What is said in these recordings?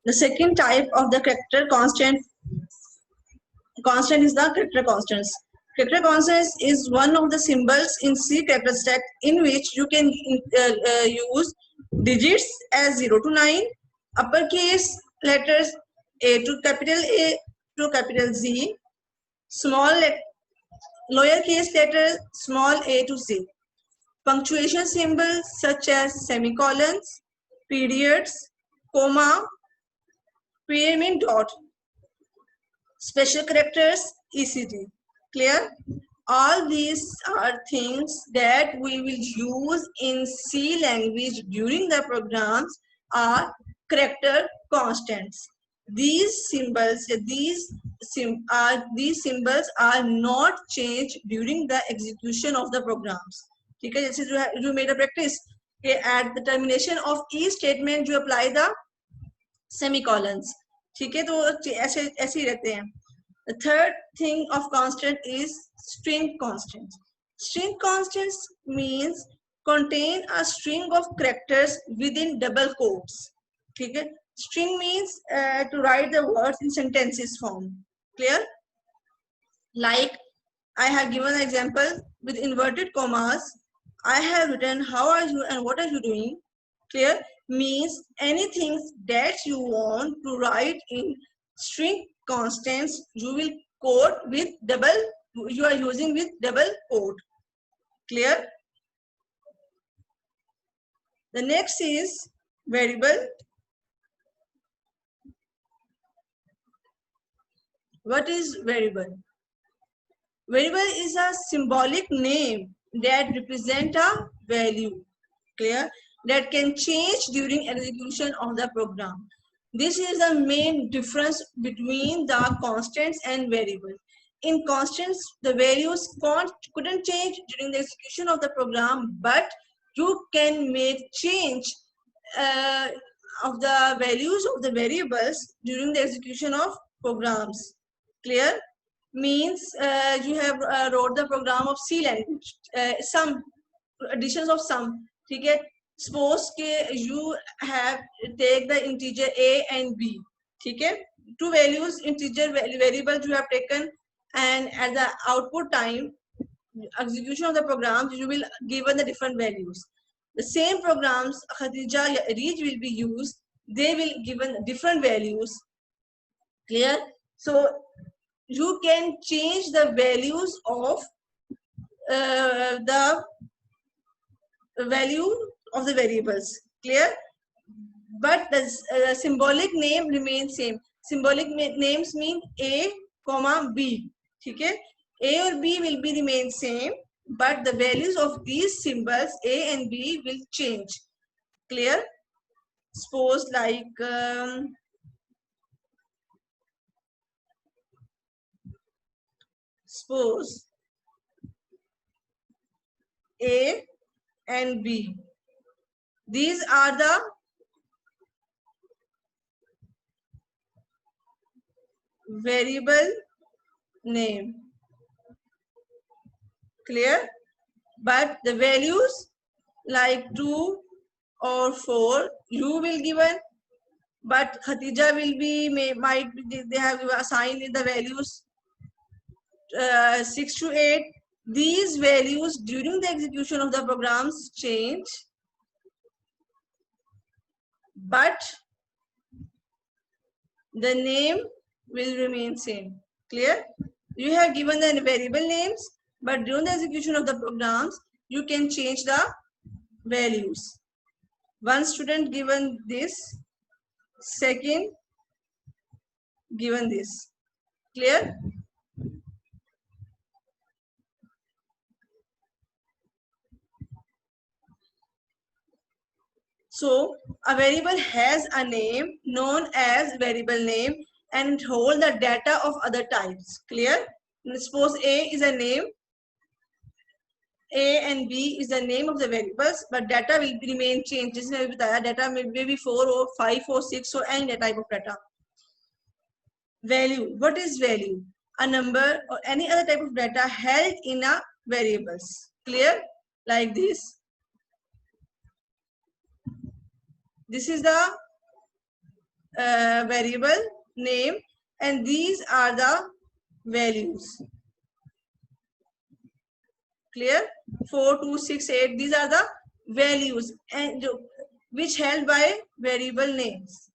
The second type of the character constant is the character constants. Character constants is one of the symbols in C character stack in which you can use digits as 0 to 9, uppercase letters A to capital A to capital Z, lowercase letters small a to Z. Punctuation symbols such as semicolons, periods, comma, pyramid dot, special characters, etc. Clear? All these are things that we will use in C language during the programs are character constants. These symbols, these symbols are not changed during the execution of the programs. ठीक है, जैसे जो made a practice कि at the termination of each statement you apply the semicolons. ठीक है, तो ऐसे ऐसे ही रहते हैं. The third thing of constant is string constants. String constants means contain a string of characters within double quotes. ठीक है, string means to write the words in sentences form. Clear? Like I have given an example with inverted commas. I have written how are you and what are you doing. Clear? Means anything that you want to write in string constants you will quote with double, you are using with double quote. Clear? The next is variable. What is variable? Variable is a symbolic name that represent a value. Clear? That can change during execution of the program. This is the main difference between the constants and variables. In constants, the values couldn't change during the execution of the program, but you can make change of the values of the variables during the execution of programs. Clear? Means you have wrote the program of C language, some additions of sum. ठीक है, suppose के you have take the integer a and b. ठीक है, two values integer variables you have taken, and at the output time execution of the programs you will given the different values. The same programs Khadija Reach will be used, they will given different values. Clear? So you can change the values of the value of the variables. Clear? But the symbolic name remains same. Symbolic names mean a comma b. Okay, a or b will be remain same, but the values of these symbols a and b will change. Clear? Suppose like suppose a and b, these are the variable name. Clear? But the values like 2 or 4 you will given, but Khatija will be might they have assigned the values 6 to 8. These values during the execution of the programs change, but the name will remain same. Clear? You have given the variable names, but during the execution of the programs you can change the values. One student given this, second given this. Clear? So a variable has a name known as variable name and hold the data of other types. Clear? Suppose A is a name, A and B is the name of the variables, but data will remain changed. जिसने अभी बताया data may be 4 or 5 or 6 or any type of data. Value. What is value? A number or any other type of data held in a variables. Clear? Like this. This is the variable name, and these are the values. Clear? 4, 2, 6, 8, these are the values and which held by variable names.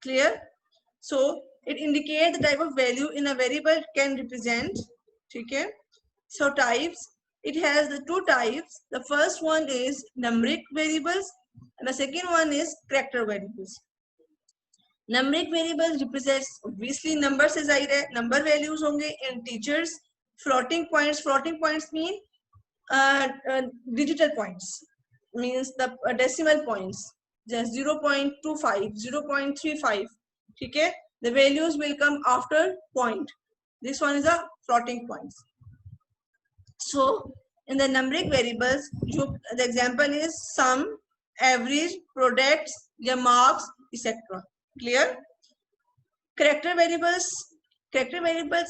Clear? So it indicates the type of value in a variable can represent. Okay? So types, it has the two types. The first one is numeric variables and the second one is character variables. Numeric variables represents obviously numbers से जाहिर है, number values होंगे, integers, floating points mean digital points, means the decimal points, just 0.25, 0.35, okay? The values will come after point. This one is a floating points. So in the numeric variables, the example is sum, average, products, marks, etc. Clear? Character variables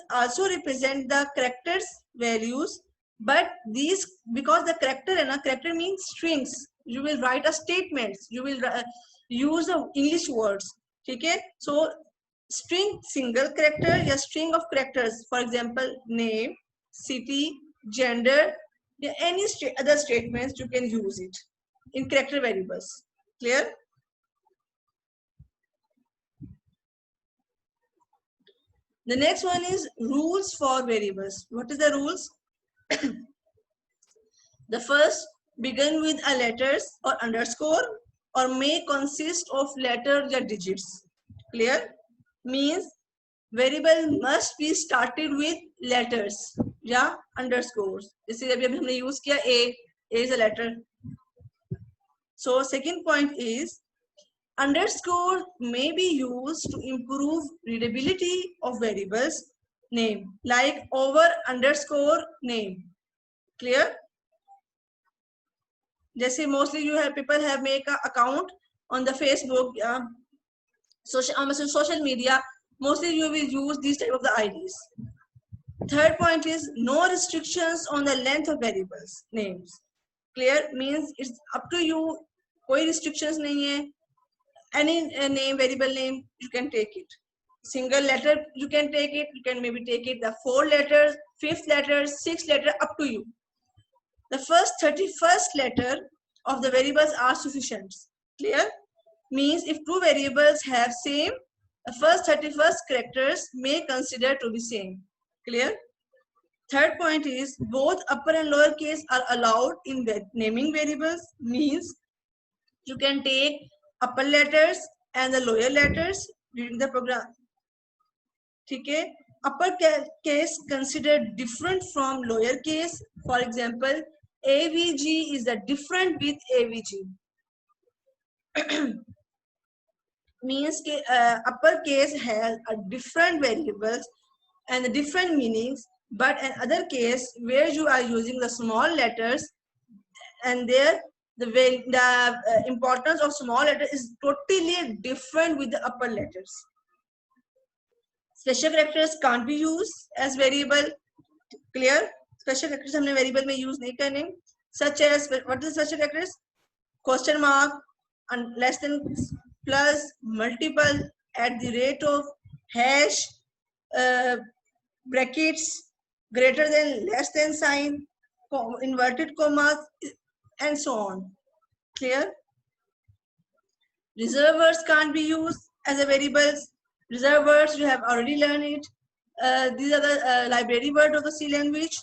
also represent the characters values, but these, because the character means strings, you will write a statements, you will use the English words. Okay? So string single character, या string of characters, for example name, city, gender, any other statements you can use it in character variables. Clear? The next one is rules for variables. What is the rules? The first, begin with a letters or underscore or may consist of letters or digits. Clear? Means variable must be started with letters या underscores. जैसे अभी हमने use किया A is a letter. So second point is underscore may be used to improve readability of variables name, like over underscore name. Clear? Jesse, mostly people have make an account on the Facebook, social media. Mostly you will use these type of the IDs. Third point is no restrictions on the length of variables names. Clear? Means it's up to you. कोई restrictions नहीं है. Any name, variable name, you can take it. Single letter, you can take it. You can maybe take it the 4 letters, 5th letter, 6th letter, up to you. The first 31st letter of the variables are sufficient. Clear? Means if two variables have same, the first 31st characters may consider to be same. Clear? Third point is both upper and lower case are allowed in naming variables. Means you can take upper letters and the lower letters during the program. Okay? Upper case considered different from lower case. For example, AVG is the different with AVG. Means upper case has a different variables and the different meanings, but in other case where you are using the small letters, and there the importance of small letters is totally different with the upper letters. Special characters can't be used as variable. Clear? Special characters हमने variable में use नहीं करने. Such as, what is special characters? Question mark, and less than, plus, multiple, at the rate of, hash, brackets, greater than, less than sign, inverted commas, and so on. Clear? Reserved words can't be used as a variables. Reserved words, you have already learned it. These are the library word of the C language,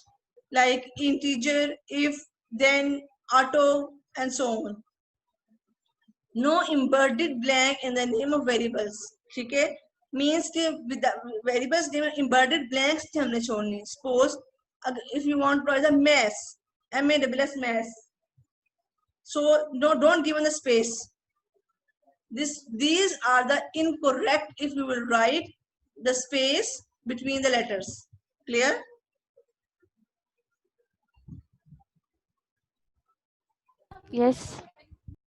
like integer, if, then, auto, and so on. No embedded blank in the name of variables. Okay? Means with the variables name embedded blanks हमने छोड़नी. Suppose if you want to write a mass, M-A-S-S mass, so no, don't give in the space. These are the incorrect if you will write the space between the letters. Clear? Yes.